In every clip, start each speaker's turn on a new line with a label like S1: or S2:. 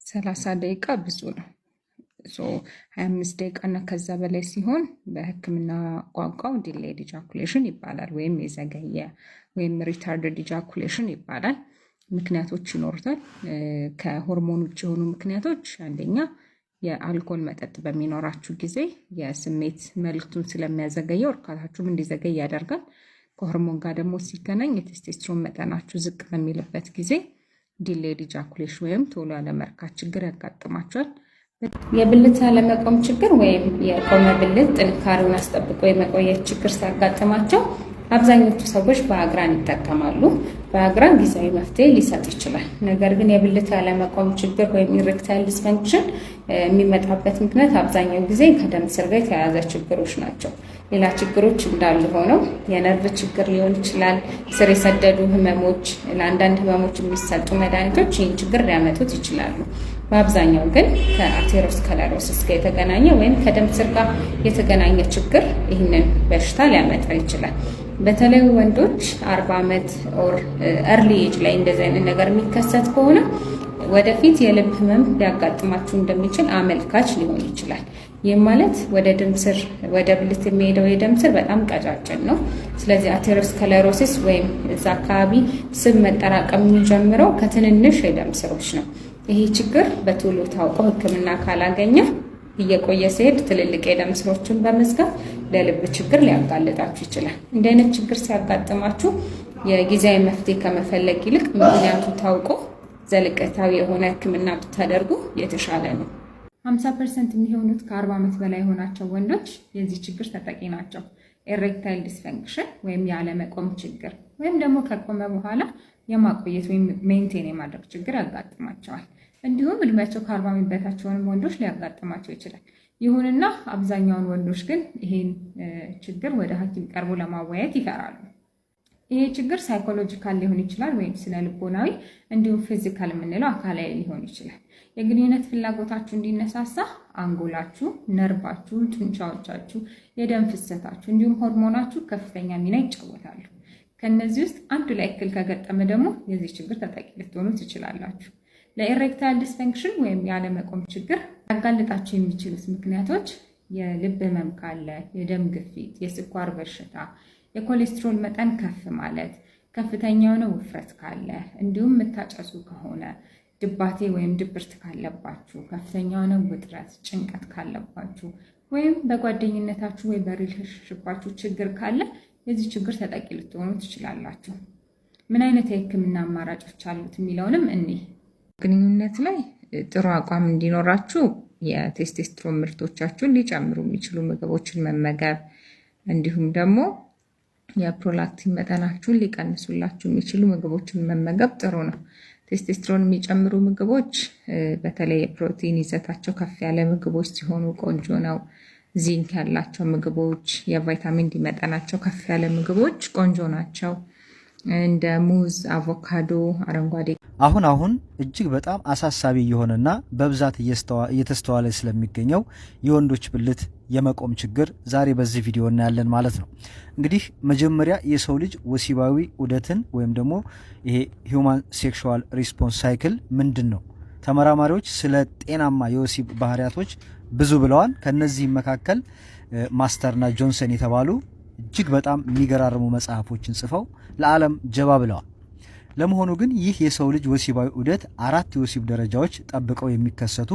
S1: 30 ደቂቃ ብዙ ነው። 25 ደቂቃ እና ከዛ በላይ ሲሆን በሕክምና ቋንቋው ዲሌይድ ኢጃኩሌሽን ይባላል፣ ወይም የዘገየ ወይም ሪታርድድ ኢጃኩሌሽን ይባላል። ምክንያቶች ይኖሩታል። ከሆርሞን ውጭ የሆኑ ምክንያቶች፣ አንደኛ የአልኮል መጠጥ በሚኖራችሁ ጊዜ የስሜት መልክቱን ስለሚያዘገየው እርካታችሁም እንዲዘገይ ያደርጋል። ከሆርሞን ጋር ደግሞ ሲገናኝ የቴስቴስትሮን መጠናችሁ ዝቅ በሚልበት ጊዜ ዲሌይድ ኢጃኩሌሽን ወይም ቶሎ ያለመርካት ችግር ያጋጥማቸዋል። የብልት ያለመቆም ችግር ወይም የቆመ ብልት ጥንካሬውን አስጠብቆ የመቆየት ችግር ሲያጋጥማቸው አብዛኞቹ ሰዎች ቫያግራን ይጠቀማሉ። ቫያግራን ጊዜያዊ መፍትሄ ሊሰጥ ይችላል። ነገር ግን የብልት ያለመቆም ችግር ወይም ኢሬክታይል ዲስፈንክሽን የሚመጣበት ምክንያት አብዛኛው ጊዜ ከደም ስር ጋር የተያያዘ ችግሮች ናቸው። ሌላ ችግሮች እንዳሉ ሆነው የነርቭ ችግር ሊሆን ይችላል። ስር የሰደዱ ህመሞች፣ ለአንዳንድ ህመሞች የሚሰጡ መድኃኒቶች ይህን ችግር ሊያመጡት ይችላሉ። በአብዛኛው ግን ከአቴሮስክለሮሲስ ጋር የተገናኘ ወይም ከደም ስር ጋር የተገናኘ ችግር ይህንን በሽታ ሊያመጣ ይችላል። በተለይ ወንዶች 40 ዓመት ኦር እርሊ ኤጅ ላይ እንደዚህ አይነት ነገር የሚከሰት ከሆነ ወደፊት የልብ ህመም ሊያጋጥማችሁ እንደሚችል አመልካች ሊሆን ይችላል። ይህም ማለት ወደ ብልት የሚሄደው የደም ስር በጣም ቀጫጭን ነው። ስለዚህ አቴሮስክለሮሲስ ወይም እዛ አካባቢ ስብ መጠራቀም የሚጀምረው ከትንንሽ የደም ስሮች ነው። ይሄ ችግር በቶሎ ታውቆ ህክምና ካላገኘ እየቆየ ሲሄድ ትልልቅ የደም ስሮችን በመዝጋት ለልብ ችግር ሊያጋልጣችሁ ይችላል። እንዲህ አይነት ችግር ሲያጋጥማችሁ የጊዜያዊ መፍትሄ ከመፈለግ ይልቅ ምክንያቱ ታውቆ ዘለቀታዊ የሆነ ህክምና ብታደርጉ የተሻለ ነው። 50% የሚሆኑት ከ40 ዓመት በላይ የሆናቸው ወንዶች የዚህ ችግር ተጠቂ ናቸው። ኢሬክታይል ዲስፈንክሽን ወይም ያለመቆም ችግር ወይም ደግሞ ከቆመ በኋላ የማቆየት ወይም ሜንቴን የማድረግ ችግር ያጋጥማቸዋል። እንዲሁም እድሜያቸው ከ40 ዓመት በታች የሆኑ ወንዶች ሊያጋጥማቸው ይችላል። ይሁንና አብዛኛውን ወንዶች ግን ይሄን ችግር ወደ ሐኪም ቀርቦ ለማወያየት ይፈራሉ። ይሄ ችግር ሳይኮሎጂካል ሊሆን ይችላል ወይም ስነ ልቦናዊ፣ እንዲሁም ፊዚካል የምንለው አካላዊ ሊሆን ይችላል። የግንኙነት ፍላጎታችሁ እንዲነሳሳ አንጎላችሁ፣ ነርቫችሁ፣ ጡንቻዎቻችሁ፣ የደም ፍሰታችሁ እንዲሁም ሆርሞናችሁ ከፍተኛ ሚና ይጫወታሉ። ከነዚህ ውስጥ አንዱ ላይ እክል ከገጠመ ደግሞ የዚህ ችግር ተጠቂ ልትሆኑ ትችላላችሁ። ለኢሬክታይል ዲስፈንክሽን ወይም ያለመቆም ችግር ያጋልጣችሁ የሚችሉት ምክንያቶች የልብ ህመም ካለ፣ የደም ግፊት፣ የስኳር በሽታ፣ የኮሌስትሮል መጠን ከፍ ማለት፣ ከፍተኛ የሆነ ውፍረት ካለ፣ እንዲሁም የምታጨሱ ከሆነ፣ ድባቴ ወይም ድብርት ካለባችሁ፣ ከፍተኛ የሆነ ውጥረት፣ ጭንቀት ካለባችሁ፣ ወይም በጓደኝነታችሁ ወይ በሪሌሽንሺፓችሁ ችግር ካለ የዚህ ችግር ተጠቂ ልትሆኑ ትችላላችሁ። ምን አይነት የህክምና አማራጮች አሉት የሚለውንም እኒህ ግንኙነት ላይ ጥሩ አቋም እንዲኖራችሁ የቴስቴስትሮን ምርቶቻችሁን ሊጨምሩ የሚችሉ ምግቦችን መመገብ፣ እንዲሁም ደግሞ የፕሮላክቲን መጠናችሁን ሊቀንሱላችሁ የሚችሉ ምግቦችን መመገብ ጥሩ ነው። ቴስቴስትሮን የሚጨምሩ ምግቦች በተለይ የፕሮቲን ይዘታቸው ከፍ ያለ ምግቦች ሲሆኑ ቆንጆ ነው። ዚንክ ያላቸው ምግቦች፣ የቫይታሚን ዲ መጠናቸው ከፍ ያለ ምግቦች ቆንጆ ናቸው። እንደ ሙዝ፣ አቮካዶ፣ አረንጓዴ
S2: አሁን እጅግ በጣም አሳሳቢ የሆነና በብዛት እየተስተዋለ ስለሚገኘው የወንዶች ብልት የመቆም ችግር ዛሬ በዚህ ቪዲዮ እናያለን ማለት ነው። እንግዲህ መጀመሪያ የሰው ልጅ ወሲባዊ ዑደትን ወይም ደግሞ ይሄ ሂውማን ሴክሹዋል ሪስፖንስ ሳይክል ምንድን ነው? ተመራማሪዎች ስለ ጤናማ የወሲብ ባህሪያቶች ብዙ ብለዋል። ከነዚህም መካከል ማስተርና ጆንሰን የተባሉ እጅግ በጣም የሚገራርሙ መጽሐፎችን ጽፈው ለዓለም ጀባ ብለዋል። ለመሆኑ ግን ይህ የሰው ልጅ ወሲባዊ ዑደት 4 የወሲብ ደረጃዎች ጠብቀው የሚከሰቱ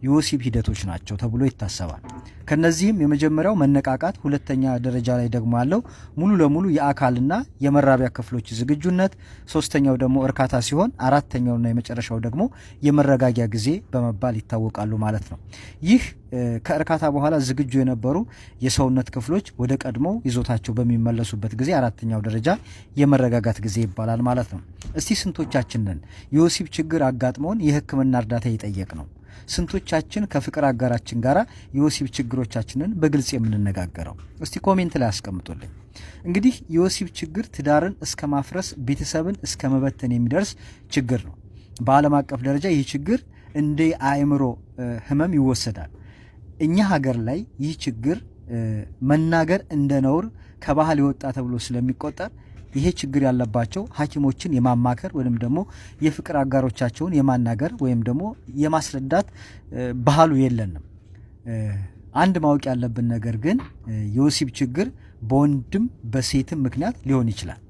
S2: የወሲብ ሂደቶች ናቸው ተብሎ ይታሰባል። ከነዚህም የመጀመሪያው መነቃቃት፣ ሁለተኛ ደረጃ ላይ ደግሞ ያለው ሙሉ ለሙሉ የአካልና የመራቢያ ክፍሎች ዝግጁነት፣ ሶስተኛው ደግሞ እርካታ ሲሆን አራተኛውና የመጨረሻው ደግሞ የመረጋጊያ ጊዜ በመባል ይታወቃሉ ማለት ነው። ይህ ከእርካታ በኋላ ዝግጁ የነበሩ የሰውነት ክፍሎች ወደ ቀድሞው ይዞታቸው በሚመለሱበት ጊዜ አራተኛው ደረጃ የመረጋጋት ጊዜ ይባላል ማለት ነው። እስቲ ስንቶቻችንን የወሲብ ችግር አጋጥሞን የሕክምና እርዳታ ይጠየቅ ነው? ስንቶቻችን ከፍቅር አጋራችን ጋር የወሲብ ችግሮቻችንን በግልጽ የምንነጋገረው? እስቲ ኮሜንት ላይ አስቀምጡልኝ። እንግዲህ የወሲብ ችግር ትዳርን እስከ ማፍረስ፣ ቤተሰብን እስከ መበተን የሚደርስ ችግር ነው። በዓለም አቀፍ ደረጃ ይህ ችግር እንደ አእምሮ ህመም ይወሰዳል። እኛ ሀገር ላይ ይህ ችግር መናገር እንደ ነውር ከባህል የወጣ ተብሎ ስለሚቆጠር ይሄ ችግር ያለባቸው ሐኪሞችን የማማከር ወይም ደግሞ የፍቅር አጋሮቻቸውን የማናገር ወይም ደግሞ የማስረዳት ባህሉ የለንም። አንድ ማወቅ ያለብን ነገር ግን የወሲብ ችግር በወንድም በሴትም ምክንያት ሊሆን ይችላል።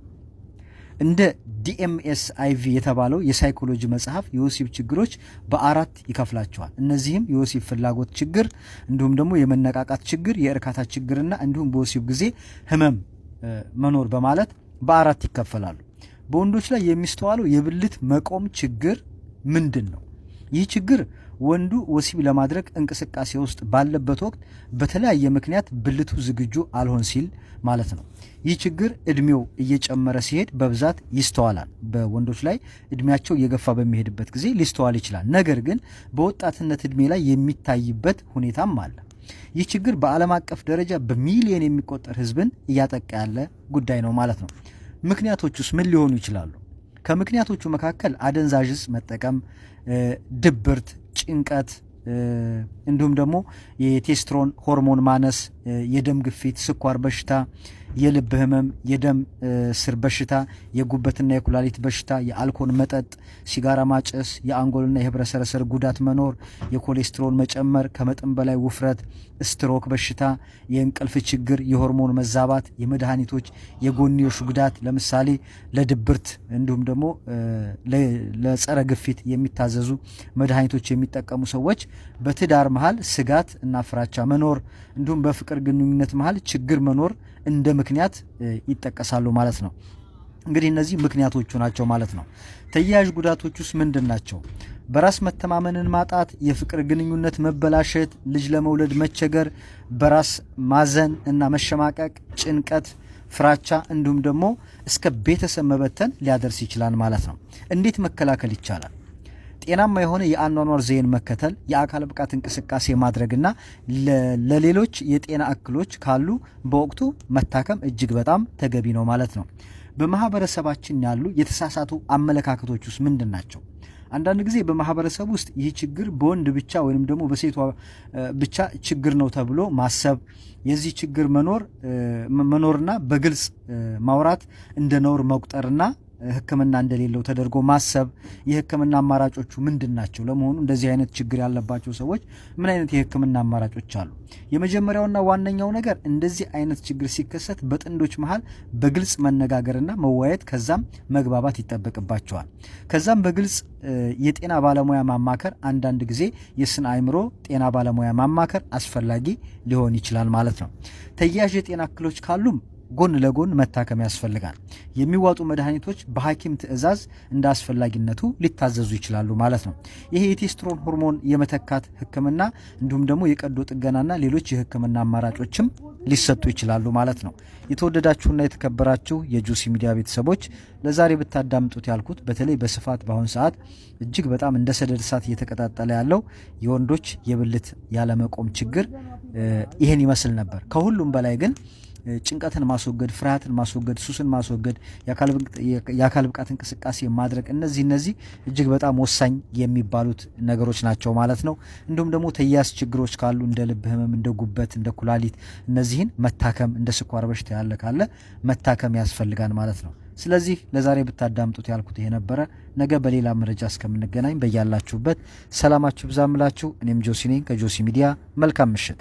S2: እንደ DMS-IV የተባለው የሳይኮሎጂ መጽሐፍ የወሲብ ችግሮች በአራት ይከፍላቸዋል። እነዚህም የወሲብ ፍላጎት ችግር፣ እንዲሁም ደግሞ የመነቃቃት ችግር፣ የእርካታ ችግርና እንዲሁም በወሲብ ጊዜ ህመም መኖር በማለት በአራት ይከፈላሉ። በወንዶች ላይ የሚስተዋለው የብልት መቆም ችግር ምንድን ነው? ይህ ችግር ወንዱ ወሲብ ለማድረግ እንቅስቃሴ ውስጥ ባለበት ወቅት በተለያየ ምክንያት ብልቱ ዝግጁ አልሆን ሲል ማለት ነው። ይህ ችግር እድሜው እየጨመረ ሲሄድ በብዛት ይስተዋላል። በወንዶች ላይ እድሜያቸው እየገፋ በሚሄድበት ጊዜ ሊስተዋል ይችላል። ነገር ግን በወጣትነት እድሜ ላይ የሚታይበት ሁኔታም አለ። ይህ ችግር በዓለም አቀፍ ደረጃ በሚሊዮን የሚቆጠር ህዝብን እያጠቃ ያለ ጉዳይ ነው ማለት ነው። ምክንያቶቹስ ምን ሊሆኑ ይችላሉ? ከምክንያቶቹ መካከል አደንዛዥ ዕፅ መጠቀም፣ ድብርት፣ ጭንቀት እንዲሁም ደግሞ የቴስቶስትሮን ሆርሞን ማነስ፣ የደም ግፊት፣ ስኳር በሽታ፣ የልብ ህመም፣ የደም ስር በሽታ፣ የጉበትና የኩላሊት በሽታ፣ የአልኮል መጠጥ፣ ሲጋራ ማጨስ፣ የአንጎልና የህብረ ሰረሰር ጉዳት መኖር፣ የኮሌስትሮል መጨመር፣ ከመጠን በላይ ውፍረት፣ ስትሮክ በሽታ፣ የእንቅልፍ ችግር፣ የሆርሞን መዛባት፣ የመድኃኒቶች የጎንዮሽ ጉዳት ለምሳሌ ለድብርት እንዲሁም ደግሞ ለጸረ ግፊት የሚታዘዙ መድኃኒቶች የሚጠቀሙ ሰዎች በትዳር መሃል ስጋት እና ፍራቻ መኖር እንዲሁም በፍቅር ግንኙነት መሃል ችግር መኖር እንደ ምክንያት ይጠቀሳሉ ማለት ነው። እንግዲህ እነዚህ ምክንያቶቹ ናቸው ማለት ነው። ተያያዥ ጉዳቶች ውስጥ ምንድን ናቸው? በራስ መተማመንን ማጣት፣ የፍቅር ግንኙነት መበላሸት፣ ልጅ ለመውለድ መቸገር፣ በራስ ማዘን እና መሸማቀቅ፣ ጭንቀት፣ ፍራቻ እንዲሁም ደግሞ እስከ ቤተሰብ መበተን ሊያደርስ ይችላል ማለት ነው። እንዴት መከላከል ይቻላል? ጤናማ የሆነ የአኗኗር ዘይቤን መከተል፣ የአካል ብቃት እንቅስቃሴ ማድረግና ለሌሎች የጤና እክሎች ካሉ በወቅቱ መታከም እጅግ በጣም ተገቢ ነው ማለት ነው። በማህበረሰባችን ያሉ የተሳሳቱ አመለካከቶች ውስጥ ምንድን ናቸው? አንዳንድ ጊዜ በማህበረሰብ ውስጥ ይህ ችግር በወንድ ብቻ ወይም ደግሞ በሴቷ ብቻ ችግር ነው ተብሎ ማሰብ፣ የዚህ ችግር መኖርና በግልጽ ማውራት እንደ ነውር መቁጠርና ሕክምና እንደሌለው ተደርጎ ማሰብ። የሕክምና አማራጮቹ ምንድን ናቸው? ለመሆኑ እንደዚህ አይነት ችግር ያለባቸው ሰዎች ምን አይነት የሕክምና አማራጮች አሉ? የመጀመሪያውና ዋነኛው ነገር እንደዚህ አይነት ችግር ሲከሰት በጥንዶች መሃል በግልጽ መነጋገርና መወያየት ከዛም መግባባት ይጠበቅባቸዋል። ከዛም በግልጽ የጤና ባለሙያ ማማከር፣ አንዳንድ ጊዜ የስነ አእምሮ ጤና ባለሙያ ማማከር አስፈላጊ ሊሆን ይችላል ማለት ነው። ተያያዥ የጤና እክሎች ካሉም ጎን ለጎን መታከም ያስፈልጋል። የሚዋጡ መድኃኒቶች በሐኪም ትዕዛዝ እንደ አስፈላጊነቱ ሊታዘዙ ይችላሉ ማለት ነው። ይሄ የቴስቶስትሮን ሆርሞን የመተካት ህክምና እንዲሁም ደግሞ የቀዶ ጥገናና ሌሎች የህክምና አማራጮችም ሊሰጡ ይችላሉ ማለት ነው። የተወደዳችሁና የተከበራችሁ የጁሲ ሚዲያ ቤተሰቦች ለዛሬ ብታዳምጡት ያልኩት በተለይ በስፋት በአሁን ሰዓት እጅግ በጣም እንደ ሰደድ እሳት እየተቀጣጠለ ያለው የወንዶች የብልት ያለመቆም ችግር ይህን ይመስል ነበር። ከሁሉም በላይ ግን ጭንቀትን ማስወገድ፣ ፍርሃትን ማስወገድ፣ ሱስን ማስወገድ፣ የአካል ብቃት እንቅስቃሴ ማድረግ እነዚህ እጅግ በጣም ወሳኝ የሚባሉት ነገሮች ናቸው ማለት ነው። እንዲሁም ደግሞ ተያያዥ ችግሮች ካሉ እንደ ልብ ህመም፣ እንደ ጉበት፣ እንደ ኩላሊት እነዚህን መታከም፣ እንደ ስኳር በሽታ ያለ ካለ መታከም ያስፈልጋል ማለት ነው። ስለዚህ ለዛሬ ብታዳምጡት ያልኩት ይሄ ነበረ። ነገ በሌላ መረጃ እስከምንገናኝ በያላችሁበት ሰላማችሁ ብዛምላችሁ። እኔም ጆሲ ነኝ ከጆሲ ሚዲያ። መልካም ምሽት።